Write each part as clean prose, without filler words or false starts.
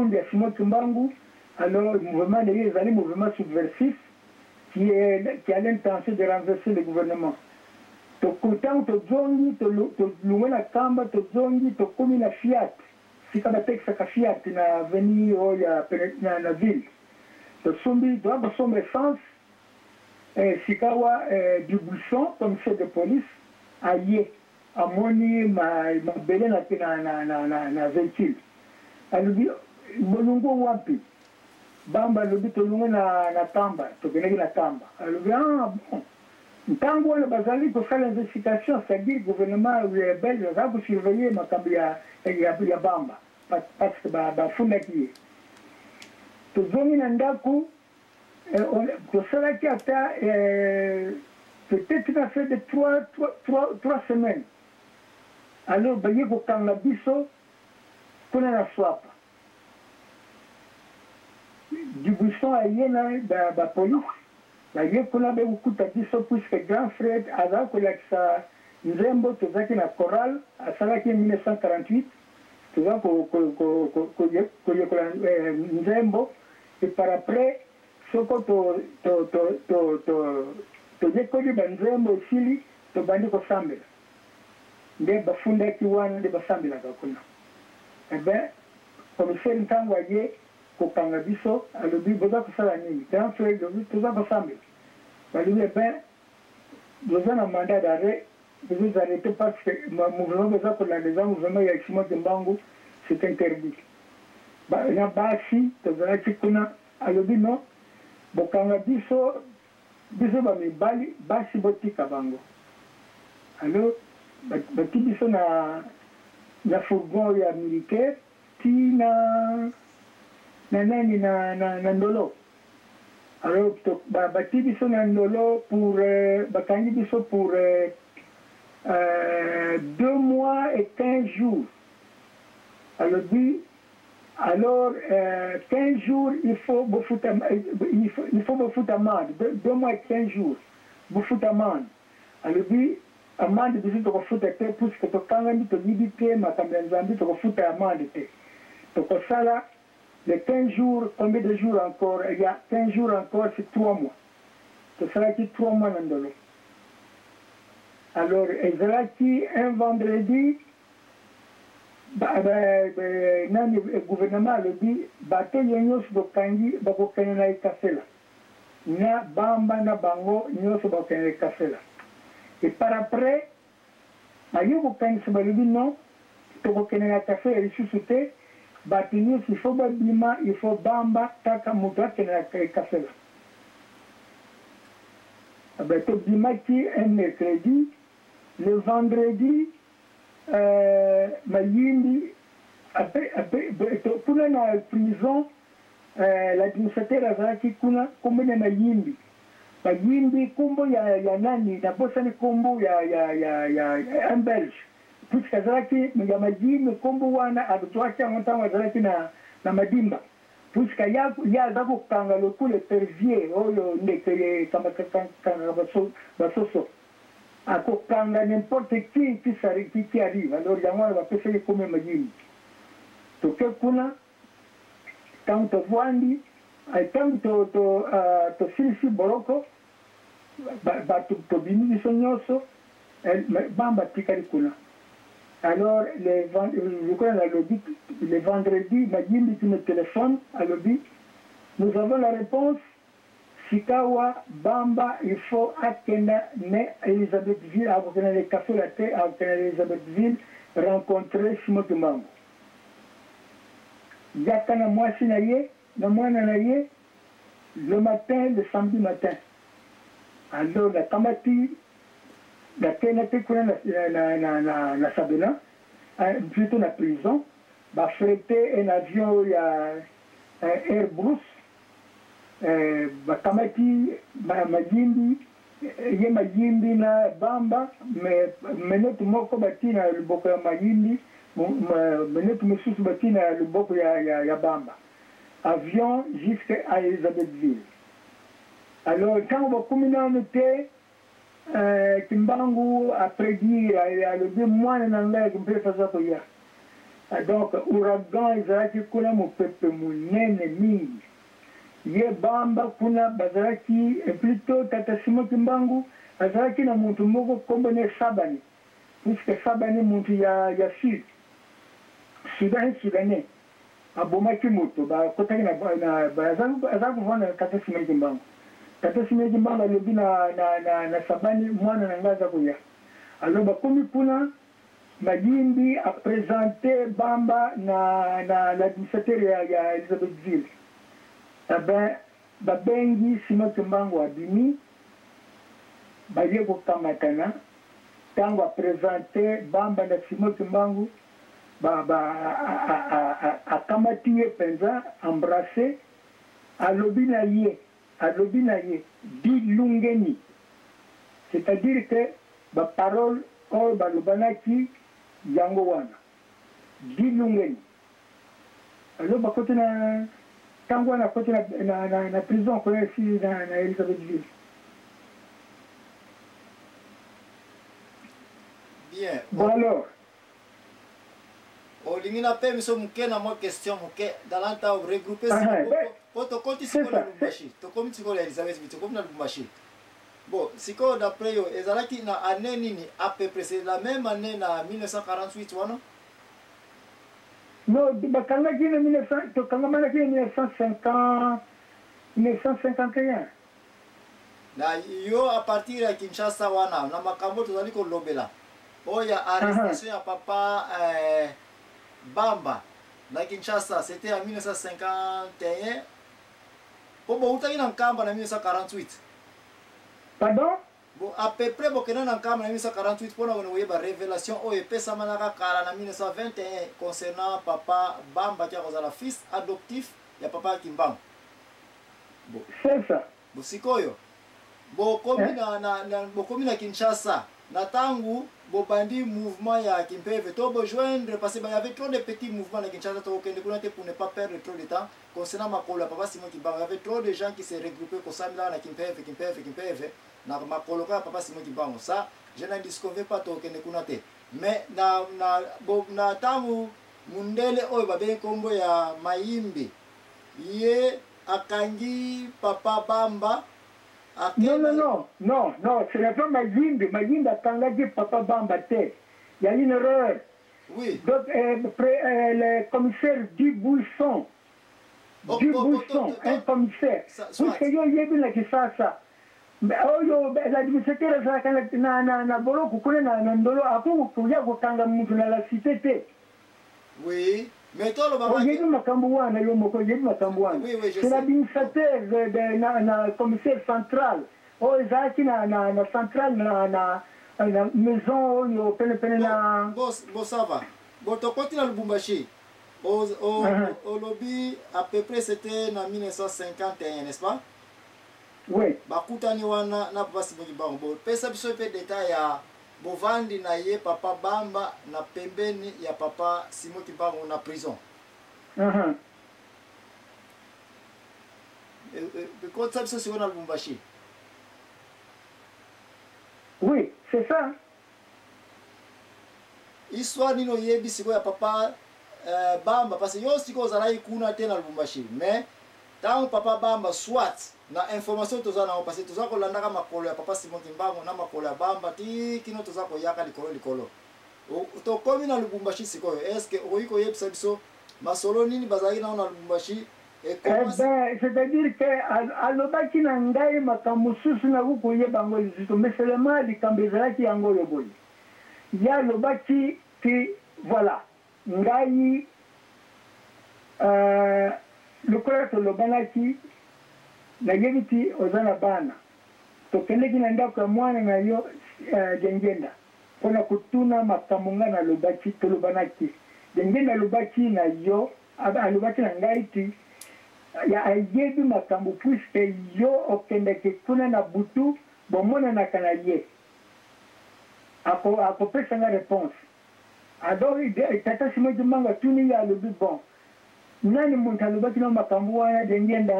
de Simon Kimbangu, alors le mouvement des années mouvement subversif qui a l'intention de renverser le gouvernement. Tant que zongi, loué la kamba, zongi, comme la Fiat. Si comme texte ka Fiat na veni ou na ville. Sombi doit son essence, si kawa du bouchon, commissaire de police, aïe, à moni, ma belé na véhicule. Alors, bolungo wapi. Bamba lobi tolunga na tamba, tokeneki na tamba. Alors, bon. Ntango le bazali pour faire l'investigation, c'est-à-dire le gouvernement belge va vous surveiller makambi ya Bamba, parce que bafunda qui tozongi na ndaku tosalaki ata peut-être na fait de 3 semaines. Alors baye kokanga biso kuna na swapa du buisson ayena ba police baye kuna be ukuta biso puisque grand frère aza kolakisa nzembo tozaki na chorale asalaki 1948 toza koyekola nzembo et par après soko toyekoli banzembo esili tobandi kosambela nde bafundaki wana nde basambelaka kuna ebe commissaire ntango aye kokanga biso alobi boza kosala nini grand frère lobi toza kosambela balobi ebe boza na mandat d'arrêt vous arrêtez parce que mouvement boza kolanda mouvement ya Simon Kimbangu c'est interdit na basi tozalaki kuna alobi non bokanga biso bamibali basi botika bango alors bati biso na fourgon ya militaire ti na nani na ndolo alors bati biso na ndolo pour bakangi biso pour 2 mois et 15 jours alors 15 jours il faut me foutre amende 2 mois et 15 jours me foutre amende alors amende biso tokofuta te puisque tokangani toyibi te makambo ya nzambe tokofuta amende te tokosala les 15 jours combien de jours encore il y a 15 jours encore c'est 3 mois tosalaki 3 mois na ndolo alors ezalaki un vendredi nani gouvernement alobi bato ye nyonso bokangi bakokende na ekasela na Bamba na bango nyonso bakokende na ekasela et par après baye kokangisa balobi non tokokende na ekasela lisusu te bato nyonso il faut babima il faut Bamba kaka moto akende na ekasela tobimaki un mercredi le vendredi Mayimbi kuna na prison l'administrateur azalaki kuna kombo na Mayimbi kombo ya nani na bosani kombo ya un belge puisque azalaki ya Mayimbi kombo wana adotwaki ntango azalaki na Madimba puisque ya aza kokanga lokule pervier oyo ndeke kanga basoso akokanga n'importe qui arrive alors yango wana bapesaki komi Mayimbi toke kuna ntango tovwandi ntango tosilisi boloko tobimi biso nyonso Bamba tikali kuna alors le vendredi Mayimbi qui me téléphone alobi nous avons la réponse Sikawa Bamba il faut akenda ne Elisabethville akokenda le café la terre akokenda Elisabethville rencontrer Simon Kimbangu yaka na mwasi na ye na mwana na ye le matin le samedi matin alors la kamati la kenate kuna na Sabena plutôt na prison bafrete un avion ya Airbus bakamati Mayimbi ye Mayimbi na Bamba menetu moko batina luboko ya Mayimbi menetu mosusu batina luboko ya Bamba avion jusqu'à Elisabethville alors ntango bakumi nanu te Kimbangu après dire alobi mwana na ngai kumpefaza koya donc ouragan ezalaki kuna mopepe monene mingi ye bamba kuna bazalaki plutôt tata Simon Kimbangu azalaki na muntu moko kombo ne Sabani puisque Sabani muntu ya sud sudanais abomaki moto bakotaki aza kuvona tata Simon Kimbangu. Tata Simon Kimbangu alobi na Sabani mwana na ngai aza koya alors bakomi kuna Magimbi a présenté Bamba na l'administrateur ya Elizabethville. Eh ben, babengi Simon Kimbangu abimi, baye kokamatana, tango a présenté Bamba na Simon Kimbangu, akamati ye penza, embrassé, alobi na ye, di lungeni. C'est-à-dire que ba parole or balubanaki yango wana dilungeni alors bakote na tango na kote na prison kwa ici na Elizabethville. Bien. Bon alors olingina pe miso muke na mo question muke dalanta regrouper si to konti siko na Lubumbashi to komi siko la Elizabethville to komi na Lubumbashi. Bon, siko d'après yo ezalaki na année nini à peu près c'est la même année na 1948 wana? Non, bakangaki na 1900 to kangamana ki 1951. Na yo à partir ya Kinshasa wana na makambo tozali ko lobela. Oya arrestation ya papa Bamba na Kinshasa c'était en 1951. Pobo utaki na Nkamba na 1948. Pardon? Bon, à peu près, bon, en 1948, pour nous avoir une révélation, au EPS en 1921 concernant papa Bamba, qui est le fils adoptif de papa Kimbang. Bon. C'est ça. Bon, c'est quoi? Bon, comme na Kinshasa, na tangu, bon, bandi mouvement ya Kimpeve, to bo joindre parce qu'il y avait trop de petits mouvements à Kinshasa, pour ne pas perdre trop de temps concernant ma colla, papa Simon Kimbang. Il y avait trop de gens qui se regroupaient comme ça, là, na Kimpeve. Na makoloka papa Simon Kimbangu ça je n'en disconviens pas to kende kuna te mais na tamu mundele oyo babe kombo ya Mayimbi ye akangi papa Bamba non ce n'est pas Mayimbi akangaki papa Bamba te il y a une erreur oui donc le commissaire Dubousson un commissaire parce que yo yebi na kisasa oyo l'administrateur azalaka na boloko kuna na ndolo akukuya kotanga mutu na la cité te. Oui, mais toi le baba yebi makambo wana yo moko yebi makambo wana c'est l'administrateur na commissaire central oyo ezalaki na central na maison oyo pene na bon ça va bon tokoti na Lubumbashi au lobby à peu près c'était en 1951 n'est-ce pas? Oui. Bakutani wana na papa Simon Kimbangu. Bo pesa biso pe détail ya bovandi na ye papa Bamba na pembeni ya papa Simon Kimbangu na prison. Quand ça biso si on a Lubumbashi. Oui, c'est ça. Histoire nino yebi siko ya papa Bamba parce que yo siko zalai kuna tena Lubumbashi mais tant papa Bamba soit na information toza na parce que toza ko landaka makolo ya papa Simon Kimbangu na makolo ya Bamba ti kino toza ko yaka likolo to komi na Lubumbashi sikoyo est-ce que oiko yebisa biso masolo nini bazali na Lubumbashi et comment c'est-à-dire que alobaki na ngai makambo susu na kuko yeba ngo lizito mais seulement likambo ezalaki yango loboyi ya alobaki ti voilà ngai lokola tolobanaki nayebi ti oza na bana tokendeki na ndako ya mwana na yo Jengenda mpona kotuna makambo ngai nalobaki tolobanaki Jengenda alobaki na yo alobaki na ngai ti ayebi makambo puisque yo okendeki kuna na butu bomonanaka na ye akopesa nga réponse alors tata Simon Kimbangu atuni ye alobi bon nani muntu alobaki na makambo wana Jengenda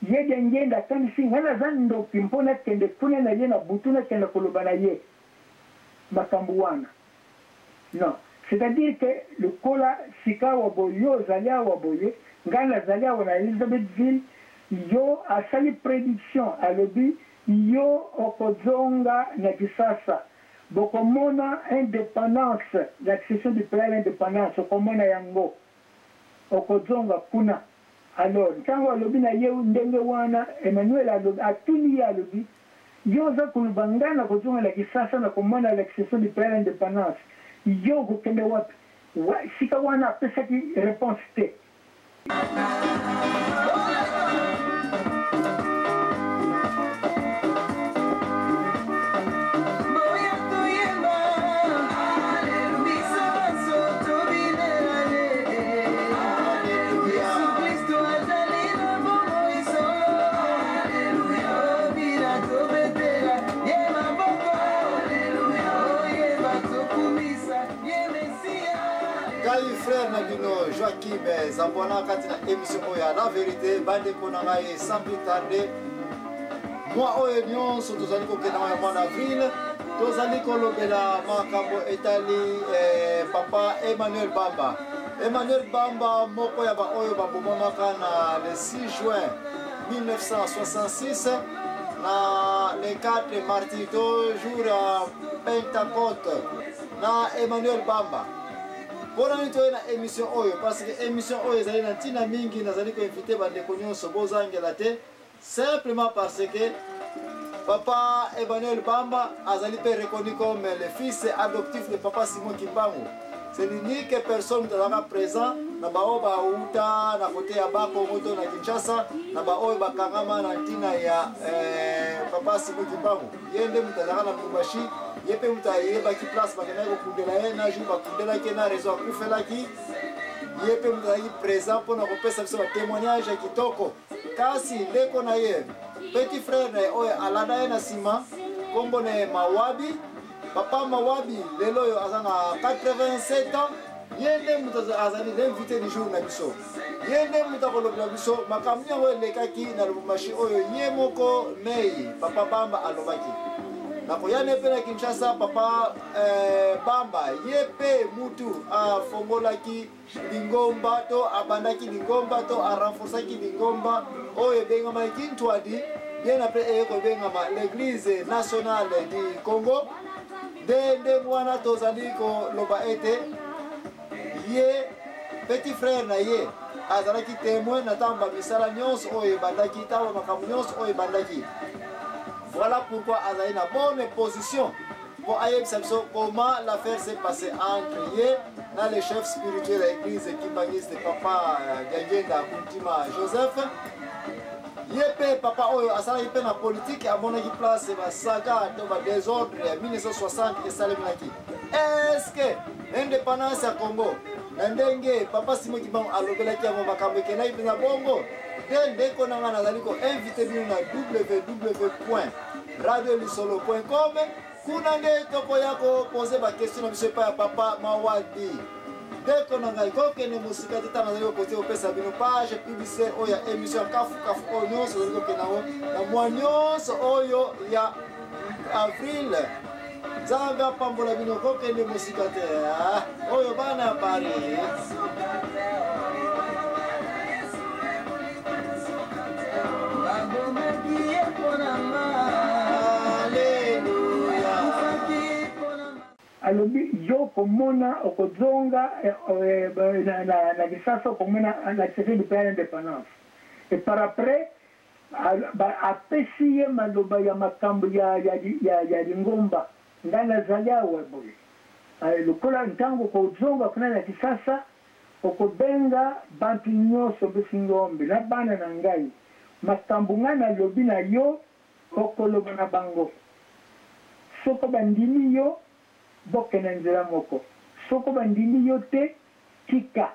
ye Jengenda kanisi nga naza ndoki mpona kende kuna na ye na butu nakende koloba na ye makambo wana non C'est-à-dire que le kola sika waboyo zalia waboye ngana zalia wana Elizabethville yo asali prédiction alobi yo okozonga na kisasa bokomona indépendance l'accession du pays à l'indépendance okomona yango okozonga kuna. Alors ntango alobi na ye ndenge wana Emmanuel alobi atuni ya alobi yoza kulubangana kozonga la kisasa na komona l'accession du pays à l'indépendance yo kokende wapi sika wana apesaki réponse te. Frère Nabino Joachim Zambouana Katina émission Oya la vérité bande konangaye sans plus tarder moi Oyon so tozali ko kena ya mois d'avril tozali ko lobela makambo etali papa Emmanuel Bamba moko ya ba oyo ba bomaka na le 6 juin 1966 na le 4 martyrs jour à Pentecôte na Emmanuel Bamba. Bona nito na émission oyo parce que émission oyo ezali na ntina mingi nazali ko inviter bandeko nyonso bozangela te simplement parce que papa Emmanuel Bamba azali pe reconnu comme le fils adoptif de papa Simon Kimbangu. C'est l'unique personne qui est présent na baoba uta na côté ya bako moto na Kinshasa na baoyo bakangama na ntina ya papa Simon Kimbangu. Yende mutazaka na Lubumbashi yepe mutayeba ki place bakena ko kundela ye na jour bakundela ke na réseau akufela ki yepe mutayaki présent pour na kopesa biso ba témoignage kitoko kasi leko na ye petit frère na oyo alada ye na sima kombo na Mawabi papa Mawabi lelo yo azana 87 ans yende mutazali l'invité du jour na biso yende mutakolobela biso makambo yango elekaki na Lubumbashi oyo ye moko mei papa Bamba alobaki na koyane pe na Kinshasa papa Bamba yepe mutu a fongolaki lingomba to abandaki lingomba to a renforçaki lingomba oyo bengama Kintwadi bien après ko bengama l'église nationale du Congo de mwana tozali ko loba ete ye petit frère na ye azalaki témoin na tamba misala nyonso oyo bandaki tawa makambo nyonso oyo bandaki. Voilà pourquoi Azaï a bonne position pour ailleurs comment l'affaire s'est passée entre eux dans les chefs spirituels de l'église Kimbanguiste de papa Gagenda Kuntima Joseph. Yepé papa Oyo Asala Yepé na politique à mon place va saga de désordre 1960 et Salemaki. Est-ce que l'indépendance à Congo Nandenge papa Simon Kimbangu alobelaki yango makambo ekena ipe na bongo dès qu'on a invité na www.radiolisolo.com kuna nde toko yako poser ba question na biso pa papa Mawadi dès qu'on a kokene musika tata na zali côté opesa bino page publicitaire oya émission kafu oyo so zali kokena na moignos oyo ya avril Zanga pambola bino kokene musika te oyo bana Paris. Alobi yo komona okozonga na kisasa komona l'accès du pays à l'indépendance. Et par après apesi ye maloba ya makambo ya lingomba ngana zalia weboye. Lokola ntango kozonga kuna na kisasa okobenga bantu nyonso besingombe na bana na ngai makambo ngana lobi na yo okoloba na bango soko bandimi yo bokena nzela moko soko bandimi yo te tika.